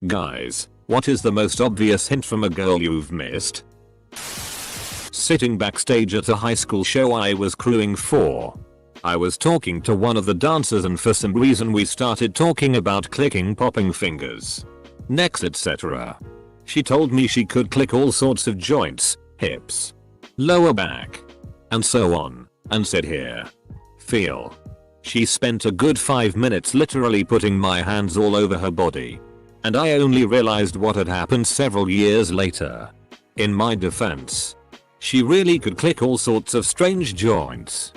Guys, what is the most obvious hint from a girl you've missed? Sitting backstage at a high school show I was crewing for. I was talking to one of the dancers and for some reason we started talking about clicking popping fingers, necks etc. She told me she could click all sorts of joints, hips, lower back, and so on, and said here, feel. She spent a good 5 minutes literally putting my hands all over her body. And I only realized what had happened several years later. In my defense, she really could click all sorts of strange joints.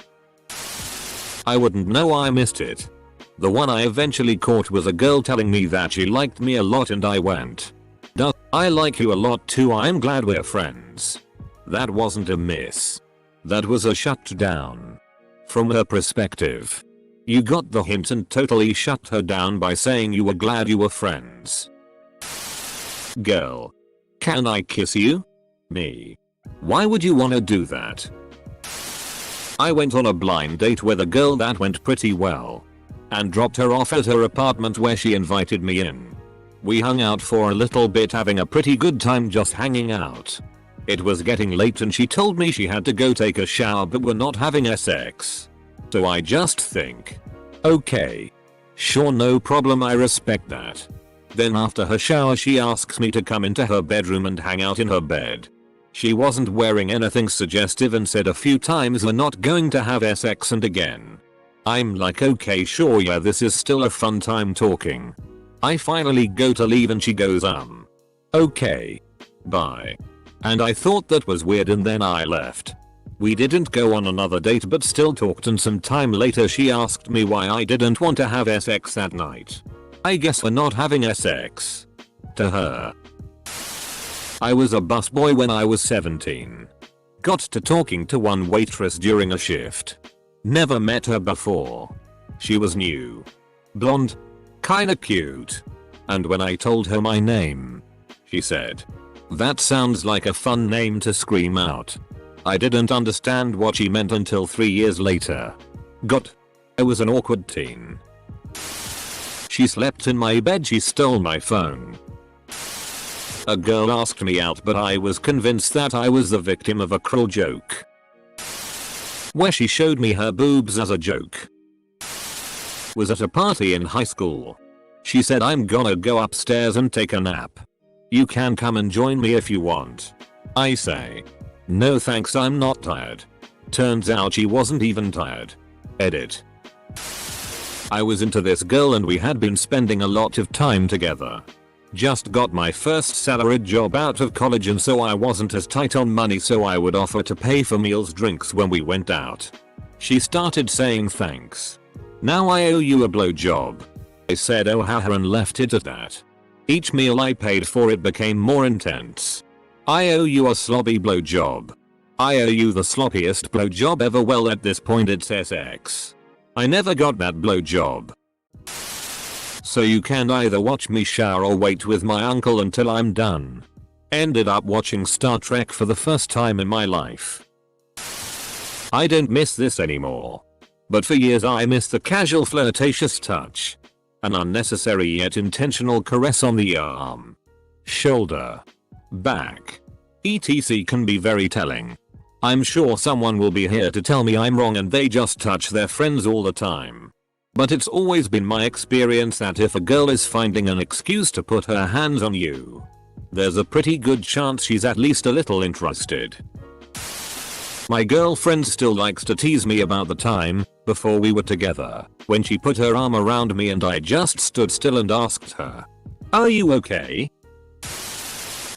I wouldn't know I missed it. The one I eventually caught was a girl telling me that she liked me a lot and I went, "Duh, I like you a lot too, I'm glad we're friends." That wasn't a miss. That was a shutdown. From her perspective, you got the hint and totally shut her down by saying you were glad you were friends. Girl. Can I kiss you? Me. Why would you wanna do that? I went on a blind date with a girl that went pretty well. And dropped her off at her apartment where she invited me in. We hung out for a little bit having a pretty good time just hanging out. It was getting late and she told me she had to go take a shower but we're not having sex. So I just think, okay, sure, no problem, I respect that. Then after her shower she asks me to come into her bedroom and hang out in her bed. She wasn't wearing anything suggestive and said a few times we're not going to have sex and again. I'm like, okay sure, yeah, this is still a fun time talking. I finally go to leave and she goes okay, bye. And I thought that was weird and then I left. We didn't go on another date but still talked and some time later she asked me why I didn't want to have sex that night. I guess we're not having sex. To her. I was a busboy when I was 17. Got to talking to one waitress during a shift. Never met her before. She was new. Blonde. Kinda cute. And when I told her my name, she said, "That sounds like a fun name to scream out." I didn't understand what she meant until 3 years later. I was an awkward teen. She slept in my bed, she stole my phone. A girl asked me out but I was convinced that I was the victim of a cruel joke. Where she showed me her boobs as a joke. Was at a party in high school. She said, "I'm gonna go upstairs and take a nap. You can come and join me if you want." I say, "No thanks, I'm not tired." Turns out she wasn't even tired. Edit. I was into this girl and we had been spending a lot of time together. Just got my first salaried job out of college and so I wasn't as tight on money, so I would offer to pay for meals, drinks when we went out. She started saying thanks. "Now I owe you a blowjob." I said oh haha and left it at that. Each meal I paid for it became more intense. "I owe you a sloppy blowjob. I owe you the sloppiest blowjob ever. Well, at this point it's SX. I never got that blowjob. So you can either watch me shower or wait with my uncle until I'm done." Ended up watching Star Trek for the first time in my life. I don't miss this anymore. But for years I missed the casual flirtatious touch. An unnecessary yet intentional caress on the arm, shoulder, back, etc. can be very telling. I'm sure someone will be here to tell me I'm wrong and they just touch their friends all the time. But it's always been my experience that if a girl is finding an excuse to put her hands on you, there's a pretty good chance she's at least a little interested. My girlfriend still likes to tease me about the time, before we were together, when she put her arm around me and I just stood still and asked her, "Are you okay?"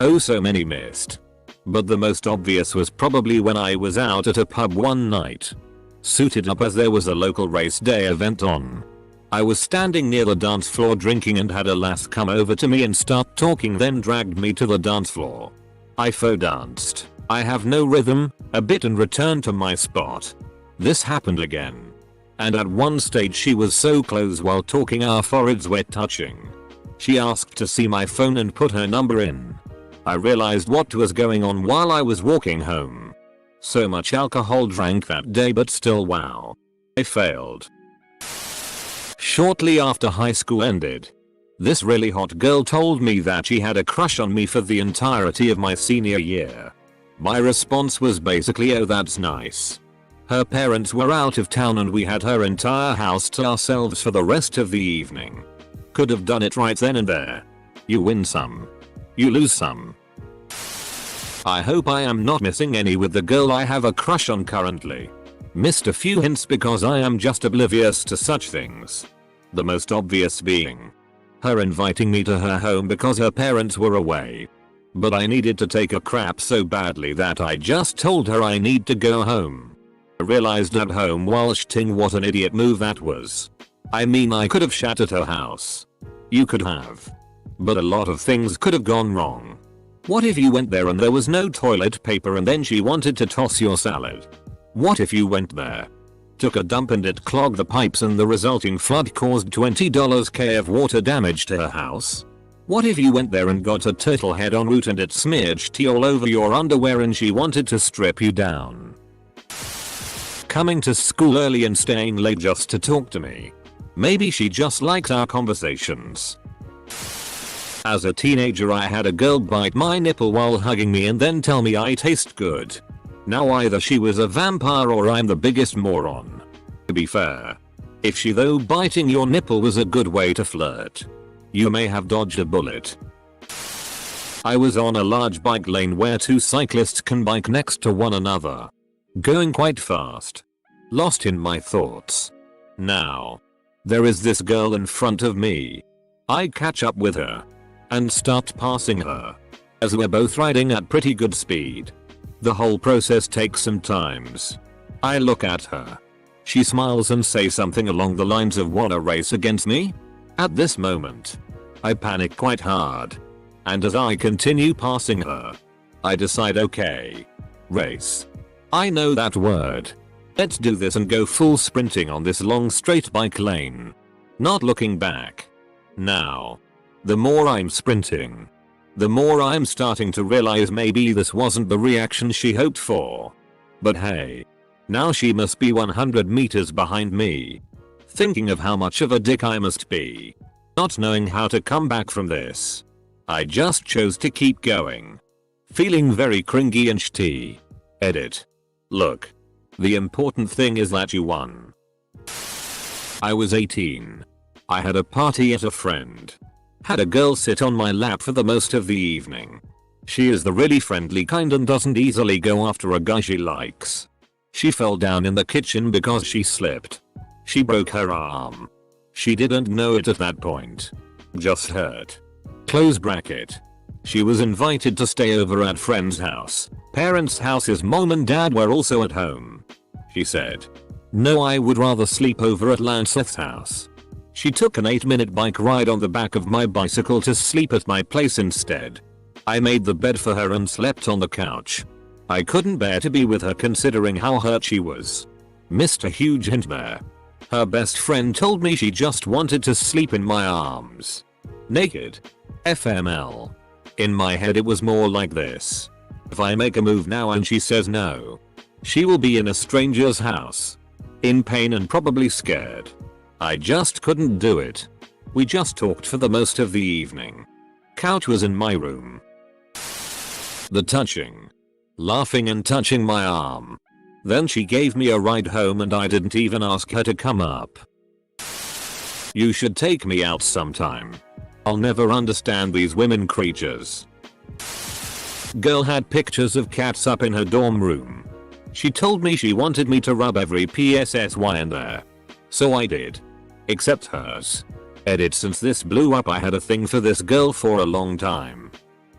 Oh, so many missed. But the most obvious was probably when I was out at a pub one night. Suited up as there was a local race day event on. I was standing near the dance floor drinking and had a lass come over to me and start talking, then dragged me to the dance floor. I faux danced. I have no rhythm, a bit, and returned to my spot. This happened again. And at one stage she was so close while talking our foreheads were touching. She asked to see my phone and put her number in. I realized what was going on while I was walking home. So much alcohol drank that day, but still wow. I failed. Shortly after high school ended, This really hot girl told me that she had a crush on me for the entirety of my senior year. My response was basically, oh, that's nice. Her parents were out of town and we had her entire house to ourselves for the rest of the evening. Could have done it right then and there. You win some. You lose some. I hope I am not missing any with the girl I have a crush on currently. Missed a few hints because I am just oblivious to such things. The most obvious being her inviting me to her home because her parents were away. But I needed to take a crap so badly that I just told her I need to go home. I realized at home while shitting what an idiot move that was. I mean, I could have shat at her house. You could have. But a lot of things could have gone wrong. What if you went there and there was no toilet paper and then she wanted to toss your salad? What if you went there, took a dump and it clogged the pipes and the resulting flood caused $20k of water damage to her house? What if you went there and got a turtle head en route and it smeared tea all over your underwear and she wanted to strip you down? Coming to school early and staying late just to talk to me. Maybe she just likes our conversations. As a teenager I had a girl bite my nipple while hugging me and then tell me I taste good. Now either she was a vampire or I'm the biggest moron. To be fair, if she though biting your nipple was a good way to flirt, you may have dodged a bullet. I was on a large bike lane where two cyclists can bike next to one another. Going quite fast. Lost in my thoughts. Now, there is this girl in front of me. I catch up with her and start passing her as we're both riding at pretty good speed. The whole process takes some times. I look at her. She smiles and says something along the lines of wanna race against me? At this moment, I panic quite hard. And as I continue passing her, I decide, okay, race. I know that word. Let's do this and go full sprinting on this long straight bike lane. Not looking back. Now, the more I'm sprinting, the more I'm starting to realize maybe this wasn't the reaction she hoped for. But hey, now she must be 100 meters behind me. Thinking of how much of a dick I must be. Not knowing how to come back from this. I just chose to keep going. Feeling very cringy and shitty. Edit. Look. The important thing is that you won. I was 18. I had a party at a friend. Had a girl sit on my lap for the most of the evening. She is the really friendly kind and doesn't easily go after a guy she likes. She fell down in the kitchen because she slipped. She broke her arm. She didn't know it at that point. Just hurt. Close bracket. She was invited to stay over at friend's house. Parents' house's mom and dad were also at home. She said, no, I would rather sleep over at Lanceth's house. She took an 8-minute bike ride on the back of my bicycle to sleep at my place instead. I made the bed for her and slept on the couch. I couldn't bear to be with her considering how hurt she was. Missed a huge hint there. Her best friend told me she just wanted to sleep in my arms. Naked. FML. In my head it was more like this. If I make a move now and she says no, she will be in a stranger's house. In pain and probably scared. I just couldn't do it. We just talked for the most of the evening. Couch was in my room. The touching. Laughing and touching my arm. Then she gave me a ride home and I didn't even ask her to come up. You should take me out sometime. I'll never understand these women creatures. Girl had pictures of cats up in her dorm room. She told me she wanted me to rub every PSSY in there. So I did. Except hers. Edit, since this blew up I had a thing for this girl for a long time.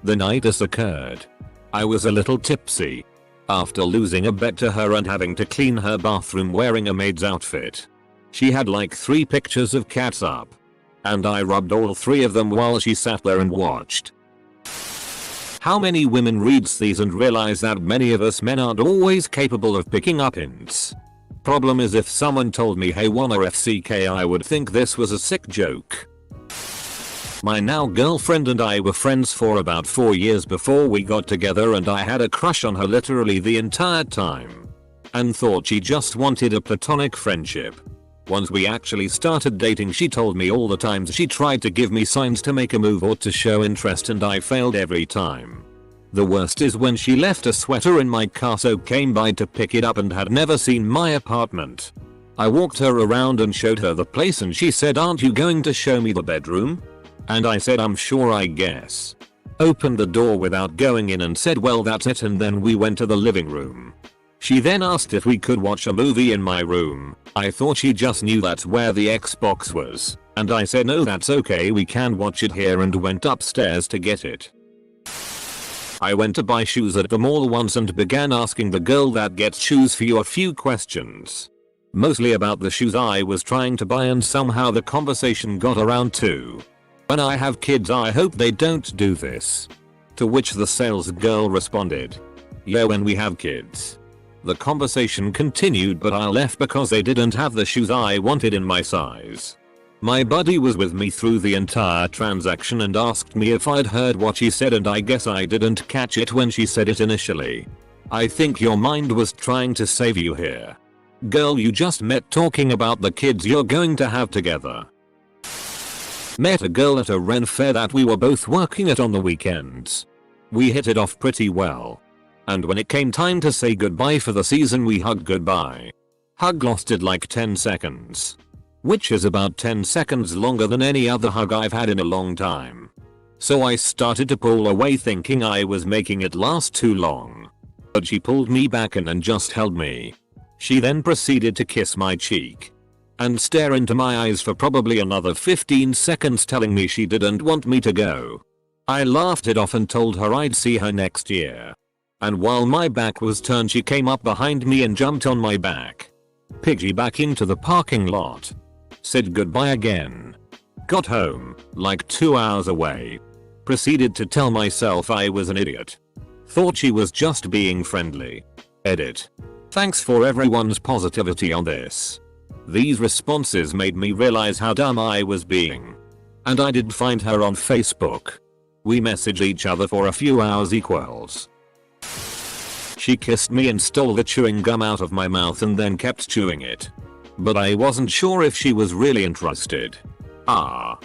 The night this occurred, I was a little tipsy. After losing a bet to her and having to clean her bathroom wearing a maid's outfit. She had like 3 pictures of cats up. And I rubbed all 3 of them while she sat there and watched. How many women reads these and realize that many of us men aren't always capable of picking up hints? Problem is, if someone told me hey wanna FCK, I would think this was a sick joke. My now girlfriend and I were friends for about 4 years before we got together and I had a crush on her literally the entire time. And thought she just wanted a platonic friendship. Once we actually started dating, she told me all the times she tried to give me signs to make a move or to show interest and I failed every time. The worst is when she left a sweater in my car, so came by to pick it up and had never seen my apartment. I walked her around and showed her the place and she said, "Aren't you going to show me the bedroom?" And I said, "I'm sure, I guess." Opened the door without going in and said, "Well, that's it," and then we went to the living room. She then asked if we could watch a movie in my room. I thought she just knew that's where the Xbox was, and I said, "No, that's okay, we can watch it here," and went upstairs to get it. I went to buy shoes at the mall once and began asking the girl that gets shoes for you a few questions. Mostly about the shoes I was trying to buy, and somehow the conversation got around to, "When I have kids, I hope they don't do this." To which the sales girl responded, "Yeah, when we have kids." The conversation continued, but I left because they didn't have the shoes I wanted in my size. My buddy was with me through the entire transaction and asked me if I'd heard what she said, and I guess I didn't catch it when she said it initially. "I think your mind was trying to save you here. Girl you just met talking about the kids you're going to have together." Met a girl at a Ren fair that we were both working at on the weekends. We hit it off pretty well. And when it came time to say goodbye for the season, we hugged goodbye. Hug lasted like 10 seconds. Which is about 10 seconds longer than any other hug I've had in a long time. So I started to pull away thinking I was making it last too long. But she pulled me back in and just held me. She then proceeded to kiss my cheek and stare into my eyes for probably another 15 seconds, telling me she didn't want me to go. I laughed it off and told her I'd see her next year. And while my back was turned, she came up behind me and jumped on my back. Piggyback into the parking lot. Said goodbye again. Got home, like 2 hours away. Proceeded to tell myself I was an idiot. Thought she was just being friendly. Edit. Thanks for everyone's positivity on this. These responses made me realize how dumb I was being. And I did find her on Facebook. We messaged each other for a few hours equals. She kissed me and stole the chewing gum out of my mouth and then kept chewing it. But I wasn't sure if she was really interested. Ah.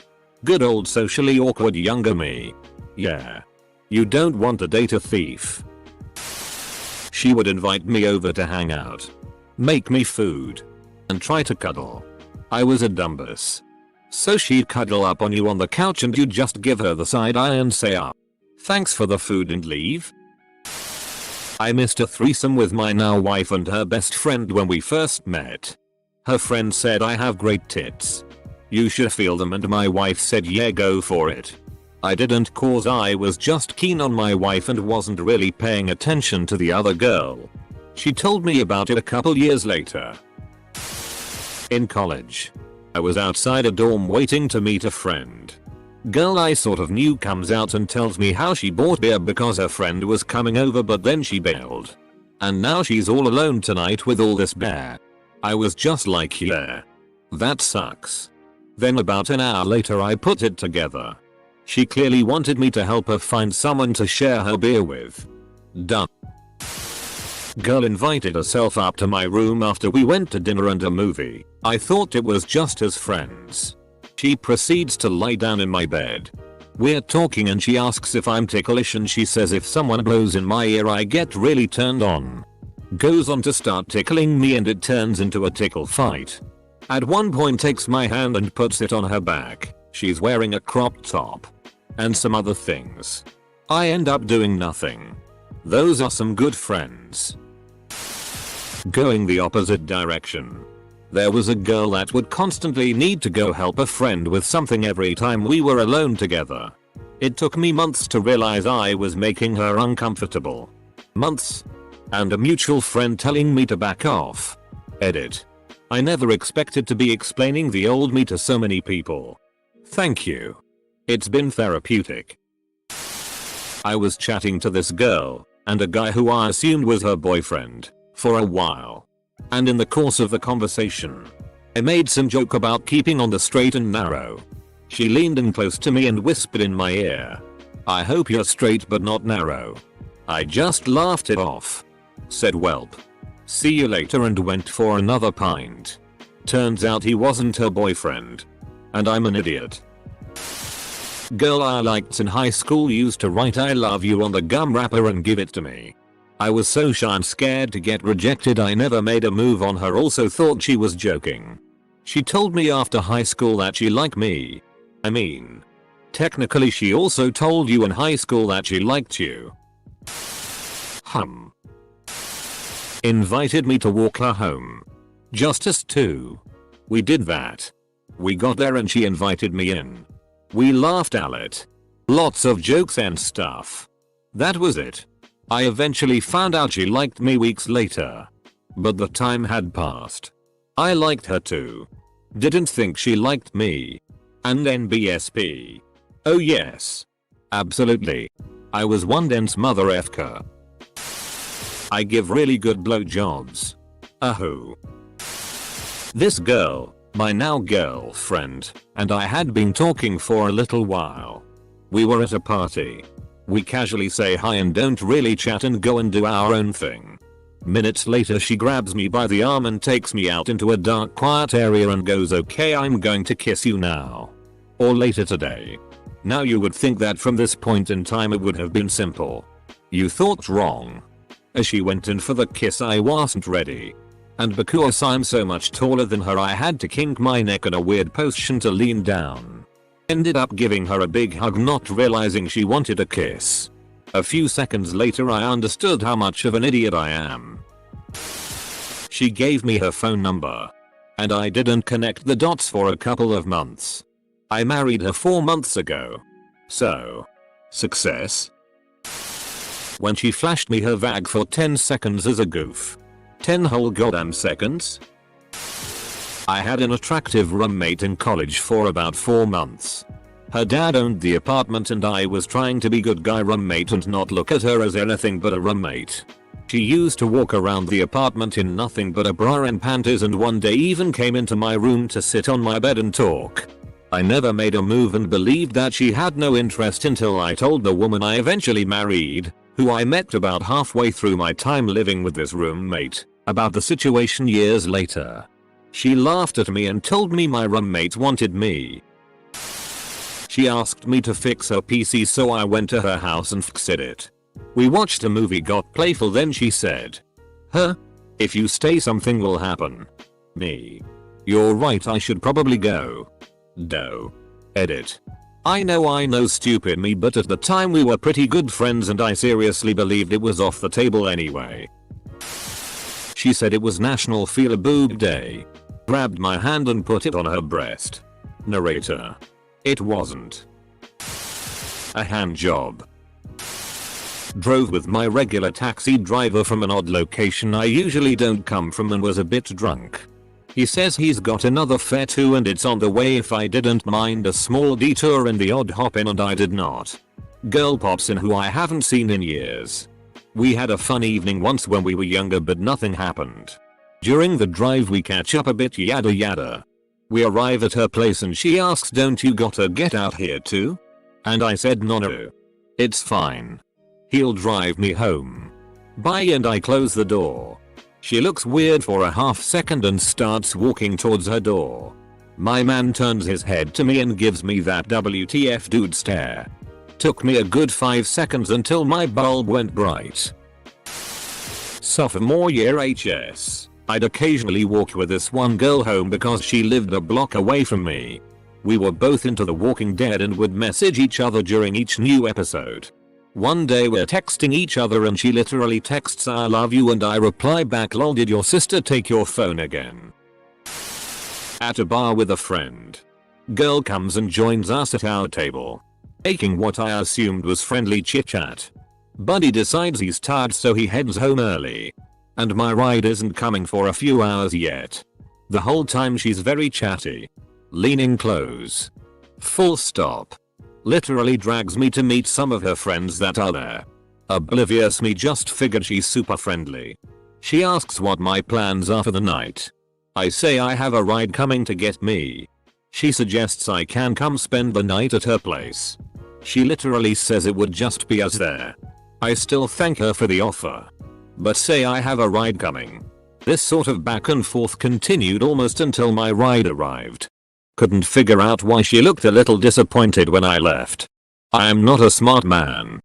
Good old socially awkward younger me. Yeah. You don't want to date a thief. She would invite me over to hang out, make me food, and try to cuddle. I was a dumbass. So she'd cuddle up on you on the couch and you'd just give her the side eye and say, "Ah, thanks for the food," and leave. I missed a threesome with my now wife and her best friend when we first met. Her friend said I have great tits. You should feel them, and my wife said yeah, go for it. I didn't, cause I was just keen on my wife and wasn't really paying attention to the other girl. She told me about it a couple years later. In college, I was outside a dorm waiting to meet a friend. Girl I sort of knew comes out and tells me how she bought beer because her friend was coming over, but then she bailed. And now she's all alone tonight with all this beer. I was just like, yeah, that sucks. Then about an hour later I put it together. She clearly wanted me to help her find someone to share her beer with. Done. Girl invited herself up to my room after we went to dinner and a movie. I thought it was just as friends. She proceeds to lie down in my bed. We're talking and she asks if I'm ticklish, and she says if someone blows in my ear I get really turned on. Goes on to start tickling me and it turns into a tickle fight. At one point takes my hand and puts it on her back. She's wearing a crop top. And some other things. I end up doing nothing. Those are some good friends. Going the opposite direction. There was a girl that would constantly need to go help a friend with something every time we were alone together. It took me months to realize I was making her uncomfortable. Months. And a mutual friend telling me to back off. Edit. I never expected to be explaining the old me to so many people. Thank you. It's been therapeutic. I was chatting to this girl, and a guy who I assumed was her boyfriend, for a while. And in the course of the conversation, I made some joke about keeping on the straight and narrow. She leaned in close to me and whispered in my ear, "I hope you're straight but not narrow." I just laughed it off. Said welp. See you later and went for another pint. Turns out he wasn't her boyfriend. And I'm an idiot. Girl I liked in high school used to write I love you on the gum wrapper and give it to me. I was so shy and scared to get rejected I never made a move on her, also thought she was joking. She told me after high school that she liked me. I mean, technically she also told you in high school that she liked you. Invited me to walk her home. Just us two. We did that. We got there and she invited me in. We laughed at it. Lots of jokes and stuff. That was it. I eventually found out she liked me weeks later. But the time had passed. I liked her too. Didn't think she liked me. And then BSP. Oh yes. Absolutely. I was one dense mother effer. I give really good blowjobs. Who? This girl, my now girlfriend, and I had been talking for a little while. We were at a party. We casually say hi and don't really chat and go and do our own thing. Minutes later she grabs me by the arm and takes me out into a dark quiet area and goes, okay, I'm going to kiss you now. Or later today. Now you would think that from this point in time it would have been simple. You thought wrong. As she went in for the kiss I wasn't ready. And because I'm so much taller than her I had to kink my neck in a weird position to lean down. Ended up giving her a big hug not realizing she wanted a kiss. A few seconds later I understood how much of an idiot I am. She gave me her phone number. And I didn't connect the dots for a couple of months. I married her 4 months ago. So, success? When she flashed me her vag for 10 seconds as a goof. 10 whole goddamn seconds? I had an attractive roommate in college for about 4 months. Her dad owned the apartment and I was trying to be good guy roommate and not look at her as anything but a roommate. She used to walk around the apartment in nothing but a bra and panties and one day even came into my room to sit on my bed and talk. I never made a move and believed that she had no interest until I told the woman I eventually married, who I met about halfway through my time living with this roommate, about the situation years later. She laughed at me and told me my roommate wanted me. She asked me to fix her PC so I went to her house and fixed it. We watched a movie, got playful, then she said, "Huh? If you stay something will happen." Me. "You're right, I should probably go." Doe. Edit. I know stupid me, but at the time we were pretty good friends and I seriously believed it was off the table anyway. She said it was National Feel a Boob Day. Grabbed my hand and put it on her breast. Narrator. It wasn't a hand job. Drove with my regular taxi driver from an odd location I usually don't come from and was a bit drunk. He says he's got another fare too and it's on the way if I didn't mind a small detour in the odd hop in, and I did not. Girl pops in who I haven't seen in years. We had a fun evening once when we were younger but nothing happened. During the drive we catch up a bit, yada yada. We arrive at her place and she asks, "Don't you gotta get out here too?" And I said no. It's fine. He'll drive me home. Bye, and I close the door. She looks weird for a half second and starts walking towards her door. My man turns his head to me and gives me that WTF dude stare. Took me a good 5 seconds until my bulb went bright. Sophomore year HS. I'd occasionally walk with this one girl home because she lived a block away from me. We were both into The Walking Dead and would message each other during each new episode. One day we're texting each other and she literally texts "I love you" and I reply back, "Lol, did your sister take your phone again?" At a bar with a friend. Girl comes and joins us at our table. Making what I assumed was friendly chit chat. Buddy decides he's tired so he heads home early. And my ride isn't coming for a few hours yet. The whole time she's very chatty. Leaning close. Full stop. Literally drags me to meet some of her friends that are there. Oblivious me just figured she's super friendly. She asks what my plans are for the night. I say I have a ride coming to get me. She suggests I can come spend the night at her place. She literally says it would just be us there. I still thank her for the offer. But say I have a ride coming. This sort of back and forth continued almost until my ride arrived. Couldn't figure out why she looked a little disappointed when I left. I am not a smart man,